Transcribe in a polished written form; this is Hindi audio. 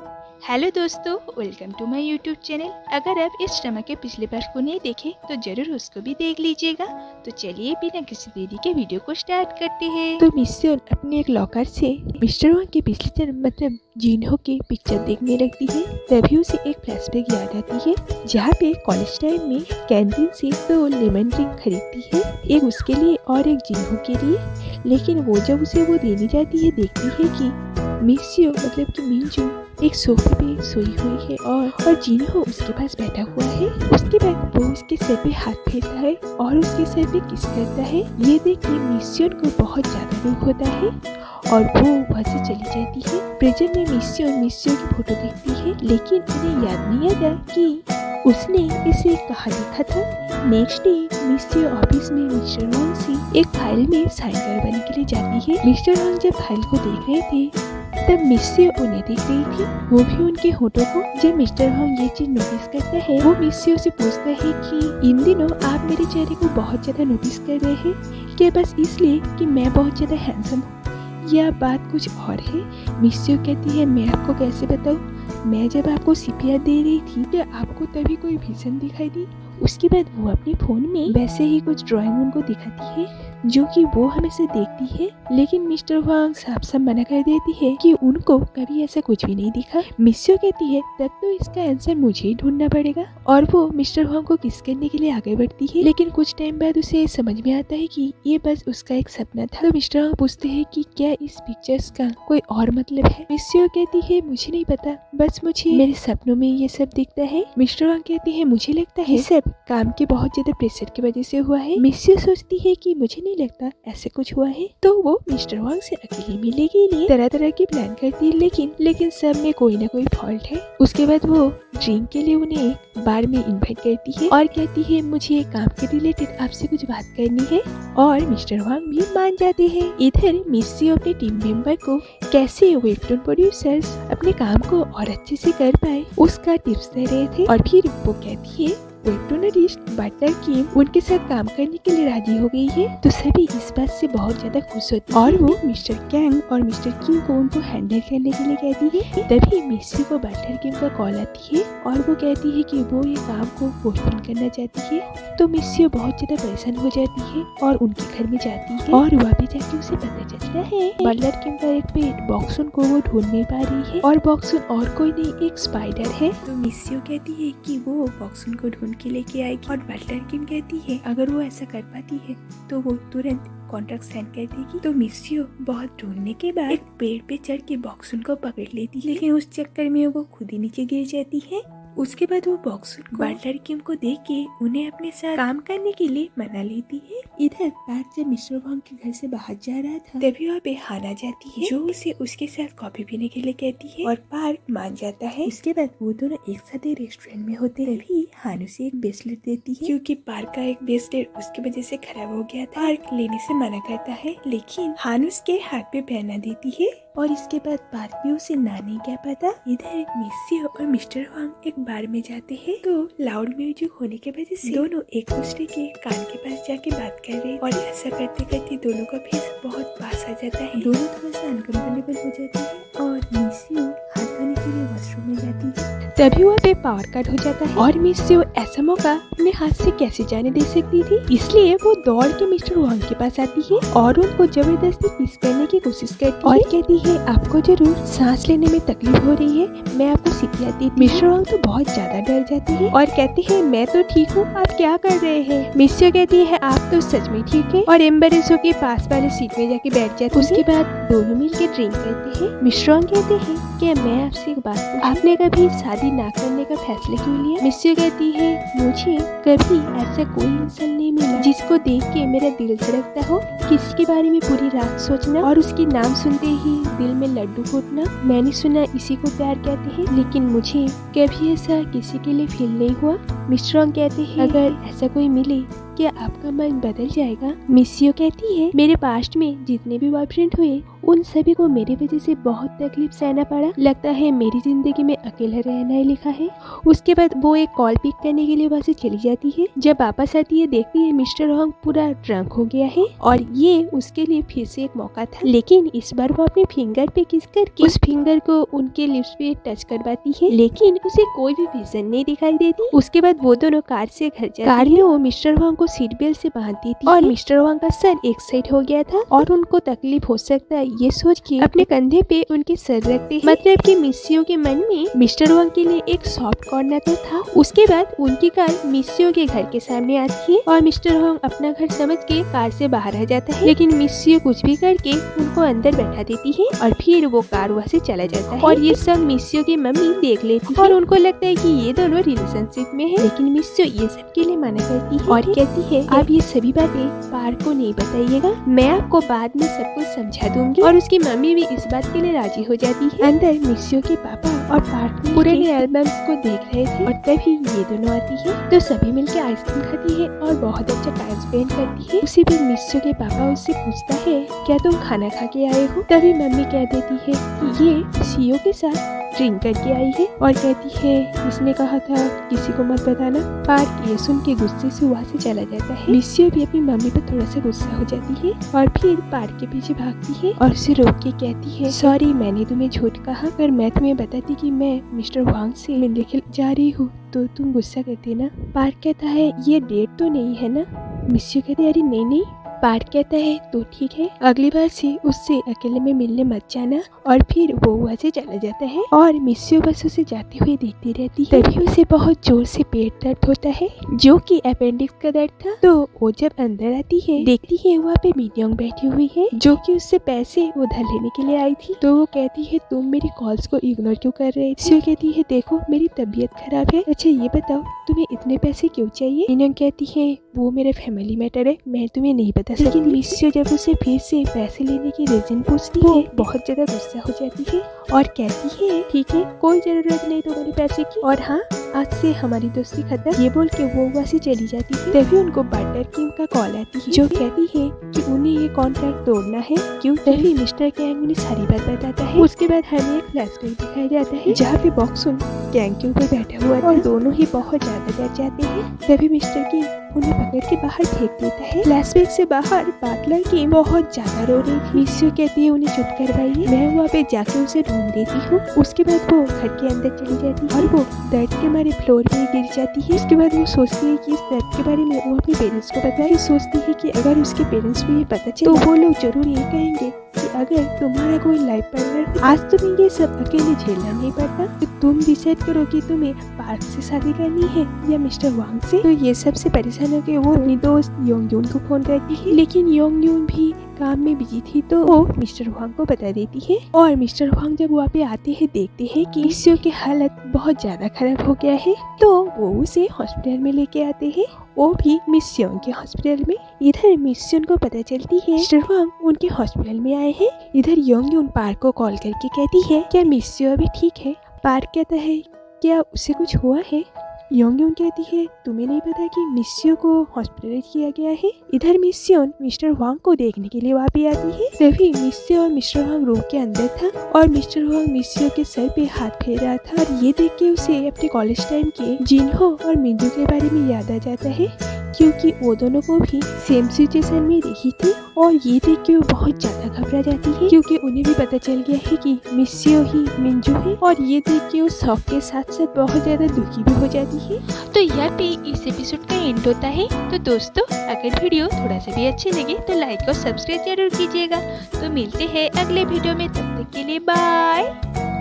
हेलो दोस्तों, welcome to my YouTube channel. अगर आप इस ड्रामा के पिछले पार्ट को नहीं देखे तो जरूर उसको भी देख लीजिएगा। तो चलिए बिना किसी देरी के वीडियो को स्टार्ट करते हैं। तो मिस्टर अपने एक लॉकर से मिस्टर वांग के पिछले जन्म मतलब जिन्हो की पिक्चर देखने लगती है। तभी उसे एक फ्लैशबैक याद आती है जहाँ पे कॉलेज टाइम में कैंटीन से तो लेमन ड्रिंक खरीदती है, एक उसके लिए और एक जिन्हो के लिए। लेकिन वो जब उसे वो देने जाती है देखती है कि मिस्यो मतलब कि मिंजू एक सोफे पे सोई हुई है और जिन्हो उसके पास बैठा हुआ है। उसके बाद वो उसके सर पे हाथ फेरता है और उसके सर पे किस करता है। ये देख के मिस्योन को बहुत ज्यादा दुख होता है और वो वहाँ से चली जाती है। प्रेजेंट में मिस्यो की फोटो देखती है, लेकिन उन्हें याद नहीं आता कि उसने इसे कहाँ देखा था। नेक्स्ट डे मिस्यो ऑफिस में मिस्टर वांग से एक फाइल में साइन करवाने के लिए जाती है। मिस्टर वांग जब फाइल को देख रहे थे तब मिस्यो उन्हें देख रही थी, वो भी उनके होठों को। जब मिस्टर वांग ये चीज नोटिस करता है वो मिस्यो से पूछता है कि इन दिनों आप मेरे चेहरे को बहुत ज्यादा नोटिस कर रहे हैं क्या, बस इसलिए कि मैं बहुत ज्यादा हैंडसम हूँ या बात कुछ और है। मिस्यो कहती है मैं आपको कैसे बताऊँ, मैं जब आपको सीपीआर दे रही थी क्या आपको तभी कोई विजन दिखाई दी। उसके बाद वो अपने फोन में वैसे ही कुछ ड्राइंग उनको दिखाती है जो कि वो हमेशा देखती है, लेकिन मिस्टर वांग साफ साफ मना कर देती है कि उनको कभी ऐसा कुछ भी नहीं दिखा। मिस्यो कहती है तब तो इसका आंसर मुझे ही ढूंढना पड़ेगा और वो मिस्टर वांग को किस करने के लिए आगे बढ़ती है। लेकिन कुछ टाइम बाद उसे समझ में आता है कि ये बस उसका एक सपना था। तो मिस्टर वांग पूछते हैं कि क्या इस पिक्चर्स का कोई और मतलब है। मिस्यो कहती है मुझे नहीं पता, बस मुझे मेरे सपनों में ये सब दिखता है। मिस्टर वांग कहती है मुझे लगता है सब काम के बहुत ज्यादा प्रेशर की वजह से हुआ है। मिस्यो सोचती है कि मुझे नहीं लगता ऐसे कुछ हुआ है, तो वो मिस्टर वांग से अकेले मिलने के लिए तरह तरह की प्लान करती है, लेकिन सब में कोई ना कोई फॉल्ट है। उसके बाद वो ड्रिंक के लिए उन्हें बार में इनवाइट करती है और कहती है मुझे काम के रिलेटेड आपसे कुछ बात करनी है और मिस्टर वांग भी मान जाते हैं। इधर मिस्यो अपने टीम मेंबर को कैसे वेबटून प्रोड्यूसर्स अपने काम को और अच्छे से कर पाए उसका टिप्स दे रहे थे और फिर वो कहती है वेबटूनरिस्ट बटलर किम उनके साथ काम करने के लिए राजी हो गई है। तो सभी इस बात से बहुत ज्यादा खुश होते हैं और वो मिस्टर कैंग और मिस्टर किम को उनको हैंडल करने के लिए कहती है। तभी मिस्सी को बटलर किम का कॉल आती है और वो कहती है कि वो ये काम को पोस्टपोन करना चाहती है। तो मिस्सी बहुत ज्यादा परेशान हो जाती है और उनके घर में जाती है और वहाँ पे जाके उसे पता चलता है बटलर किम का एक पेट बॉक्सुन को वो ढूंढ नहीं पा रही है और बॉक्सुन और कोई नहीं एक स्पाइडर है। तो मिस्सी कहती है कि वो बॉक्सुन को ढूंढ के लेके आएगी और बटलर किम कहती है अगर वो ऐसा कर पाती है तो वो तुरंत कॉन्ट्रैक्ट साइन कर देगी। तो मिस्यो बहुत ढूंढने के बाद एक पेड़ पे चढ़ के बॉक्सुन को पकड़ लेती है, लेकिन उस चक्कर में वो खुद ही नीचे गिर जाती है। उसके बाद वो बॉक्सुन को बटलर किम को देख के उन्हें अपने साथ काम करने के लिए मना लेती है। इधर पार्क जब मिस्टर वांग के घर से बाहर जा रहा था तभी वहाँ पे हाना जाती है जो उसे उसके साथ कॉफी पीने के लिए कहती है और पार्क मान जाता है। उसके बाद वो दोनों एक साथ रेस्टोरेंट में होते तभी हानु से एक ब्रेसलेट देती है क्योंकि पार्क का एक ब्रेसलेट उसकी वजह से खराब हो गया था। पार्क लेने से मना करता है, लेकिन हानु उसके हाथ पे पहना देती है और इसके बाद पार्क भी उसे ना नहीं कह पाता। इधर मिस्सी और मिस्टर वांग एक बार में जाते हैं तो लाउड म्यूजिक होने की वजह से दोनों एक दूसरे के कान के पास जाके बात कर रहे हैं और ऐसा करते करते दोनों का फेस बहुत पास आ जाता है। दोनों थोड़ा सा अनकंफर्टेबल हो जाते हैं और मिस्सी हाथ धोने के लिए वॉशरूम में जाती है। तभी वहाँ पे पावर कट हो जाता है और मिस्सी ऐसा मौका अपने हाथ से कैसे जाने दे सकती थी, इसलिए वो दौड़ के मिस्टर वांग के पास आती है और उनको जबरदस्ती किस करने की कोशिश करती है और कहती है आपको जरूर सांस लेने में तकलीफ हो रही है, मैं आपको सीपीआर देती हूँ। मिस्टर वांग तो बहुत ज्यादा डर जाती है और कहते हैं मैं तो ठीक हूँ, आप क्या कर रहे हैं। मिस्सी कहती है आप तो सच में ठीक है और एम्बरेस होके पास वाले सीट में जाके बैठ जाती है। उसके बाद दोनों मिलकर ड्रिंक करते हैं। मिस्टर वांग कहते हैं क्या मैं आपसे एक बात पूछूं, आपने कभी शादी ना करने का फैसला क्यों लिया। मिस्सी कहती है मुझे कभी ऐसा कोई इंसान नहीं मिला जिसको देख के मेरा दिल धड़कता हो, किसी के बारे में पूरी रात सोचना और उसके नाम सुनते ही दिल में लड्डू फूटना। मैंने सुना इसी को प्यार कहते हैं, लेकिन मुझे कभी ऐसा किसी के लिए फील नहीं हुआ। मिस्टर वांग कहते हैं अगर ऐसा कोई मिले क्या आपका मन बदल जाएगा? मिस्सियो कहती है मेरे पास्ट में जितने भी बॉयफ्रेंड हुए उन सभी को मेरी वजह से बहुत तकलीफ सहना पड़ा। लगता है मेरी जिंदगी में अकेला रहना ही लिखा है। उसके बाद वो एक कॉल पिक करने के लिए वहाँ से चली जाती है। जब वापस आती है देखती है मिस्टर वांग पूरा ड्रंक हो गया है और ये उसके लिए फिर से एक मौका था, लेकिन इस बार वो अपने फिंगर पे किस करके उस फिंगर को उनके लिप्स पे टच करवाती है, लेकिन उसे कोई भी विजन नहीं दिखाई देती। उसके बाद वो दोनों कार से घर जाती। कार में वो मिस्टर वांग को सीट बेल्ट से बांध देती और मिस्टर वांग का सर एक साइड हो गया था और उनको तकलीफ हो सकता है ये सोच के अपने कंधे पे उनके सर रखते हैं। मतलब कि मिस्सियो के मन में मिस्टर वांग के लिए एक सॉफ्ट कॉर्नर तो था। उसके बाद उनकी कार मिस्सियो के घर के सामने आती है और मिस्टर वांग अपना घर समझ के कार से बाहर आ जाता है, लेकिन मिस्सियो कुछ भी करके उनको अंदर बैठा देती है और फिर वो कार वहाँ से चला जाता है। और ये सब मिस्सियो की मम्मी देख लेती है और उनको लगता है कि ये दोनों रिलेशनशिप में है, लेकिन मिस्सियो ये सब के लिए मना करती है और कहती है आप ये सभी बातें पार्क को नहीं बताइएगा, मैं आपको बाद में सब कुछ समझा दूंगी। और उसकी मम्मी भी इस बात के लिए राजी हो जाती है। अंदर मिस्सियो के पापा और पार्क में पुराने एल्बम्स को देख रहे थे और तभी ये दोनों आती है तो सभी मिलकर आइसक्रीम खाती है और बहुत अच्छा टाइम स्पेंड करती है। उसी बीच मिस्सियो के पापा उससे पूछता है क्या तुम खाना खा के आए हो? तभी मम्मी कह देती है कि ये सीओ के साथ ड्रिंक करके आई है और कहती है इसने कहा था किसी को मत बताना। पार्क ये सुन के गुस्से से वहाँ से चला जाता है। मिस्सियो भी अपनी मम्मी पर थोड़ा सा गुस्सा हो जाती है और फिर पार्क के पीछे भागती है और उसे रोक के कहती है सॉरी मैंने तुम्हें झूठ कहा, अगर मैं तुम्हें बताती कि मैं मिस्टर वांग से मिलने के जा रही हूँ तो तुम गुस्सा करते ना। पार्क कहता है ये डेट तो नहीं है ना? मिस्सियो कहती है अरे नहीं। पार्क कहता है तो ठीक है, अगली बार से उससे अकेले में मिलने मत जाना। और फिर वो वहाँ से चला जाता है और मिस्सियो बस उसे जाते हुए देखती रहती है। तभी उसे बहुत जोर से पेट दर्द होता है जो कि अपेंडिक्स का दर्द था। तो वो जब अंदर आती है देखती है वहाँ पे मिन्योंग बैठी हुई है जो कि उससे पैसे उधार लेने के लिए आई थी। तो वो कहती है तुम मेरी कॉल्स को इग्नोर क्यों कर रहे थे? मिस्सियो कहती है देखो मेरी तबीयत खराब है। अच्छा ये बताओ तुम्हें इतने पैसे क्यों चाहिए? मिन्योंग कहती है वो मेरा फैमिली मैटर है, मैं तुम्हें नहीं बता। लेकिन मिस्सियो जब उसे फिर से पैसे लेने की रीजन पूछती है बहुत ज्यादा गुस्सा हो जाती है और कहती है ठीक है कोई जरूरत नहीं तुम्हारे पैसे की और हाँ आज से हमारी दोस्ती खत्म। ये बोल के वो वहाँ से चली जाती है। तभी उनको बटर किंग का कॉल आती है जो कहती है कि उन्हें ये कॉन्ट्रैक्ट तोड़ना है क्यों। तभी मिस्टर कैंग उन्हें सारी बात बताता है। उसके बाद हमें एक फ्लैशबैक दिखाया जाता है जहाँ पे बॉक्सुन कैंग के ऊपर बैठा हुआ और दोनों ही बहुत ज्यादा डर जाते हैं। तभी मिस्टर किंग उन्हें पकड़ के बाहर फेंक देता है। फ्लैशबैक से बाहर बाटलर की बहुत ज्यादा रो रही थी। मिस्सियो कहती है उन्हें चुप करवाइए, मैं वहाँ पे जाके उसे ढूंढ देती हूँ। उसके बाद वो घर के अंदर चली जाती है और वो दर्द के मारे फ्लोर पे गिर जाती है। उसके बाद वो सोचती है कि इस दर्द के बारे में वो अपने पेरेंट्स को बताए। सोचती है कि अगर उसके पेरेंट्स को ये पता चले तो वो लोग जरूर ये कहेंगे कि अगर तुम्हारा कोई लाइफ पार्टनर हो आज तुम्हें ये सब अकेले झेलना नहीं पड़ता तो तुम डिसाइड करो कि तुम्हें पार्क से शादी करनी है या मिस्टर वांग से। तो ये सबसे परेशान होकर वो अपनी दोस्त योंग यून को फोन करती है, लेकिन योंग यून भी काम में बिजी थी तो वो मिस्टर वांग को बता देती है। और मिस्टर वांग जब वहाँ पे आते हैं देखते हैं कि मिस्सियो की हालत बहुत ज्यादा खराब हो गया है तो वो उसे हॉस्पिटल में लेके आते हैं, वो भी मिस्सियो के हॉस्पिटल में। इधर मिस्सियो को पता चलती है मिस्टर वांग उनके हॉस्पिटल में आए हैं। इधर योंग यून पार्क को कॉल करके कहती है क्या मिस्सियो अभी ठीक है? पार्क कहता है क्या उसे कुछ हुआ है? योंग यून कहती है तुम्हें नहीं पता कि मिस्सियो को हॉस्पिटलाइज किया गया है। इधर मिस्सियो मिस्टर वांग को देखने के लिए वहाँ पे आती है। तभी मिस्सियो और मिस्टर वांग रूम के अंदर था और मिस्टर वांग मिस्सियो के सर पे हाथ फेर रहा था और ये देख के उसे अपने कॉलेज टाइम के जिनहो और मिंजू के बारे में याद आ जाता है क्योंकि वो दोनों को भी सेम सिचुएशन में देखी थी। और ये देख के वो बहुत ज्यादा घबरा जाती है क्योंकि उन्हें भी पता चल गया है कि मिस्सियो ही मिंजू है। और ये देख के वो शौक के साथ साथ बहुत ज्यादा दुखी भी हो जाती है। तो यहाँ पे इस एपिसोड का एंड होता है। तो दोस्तों अगर वीडियो थोड़ा सा भी अच्छे लगे तो लाइक और सब्सक्राइब जरूर कीजिएगा। तो मिलते हैं अगले वीडियो में, तब तक के लिए बाय।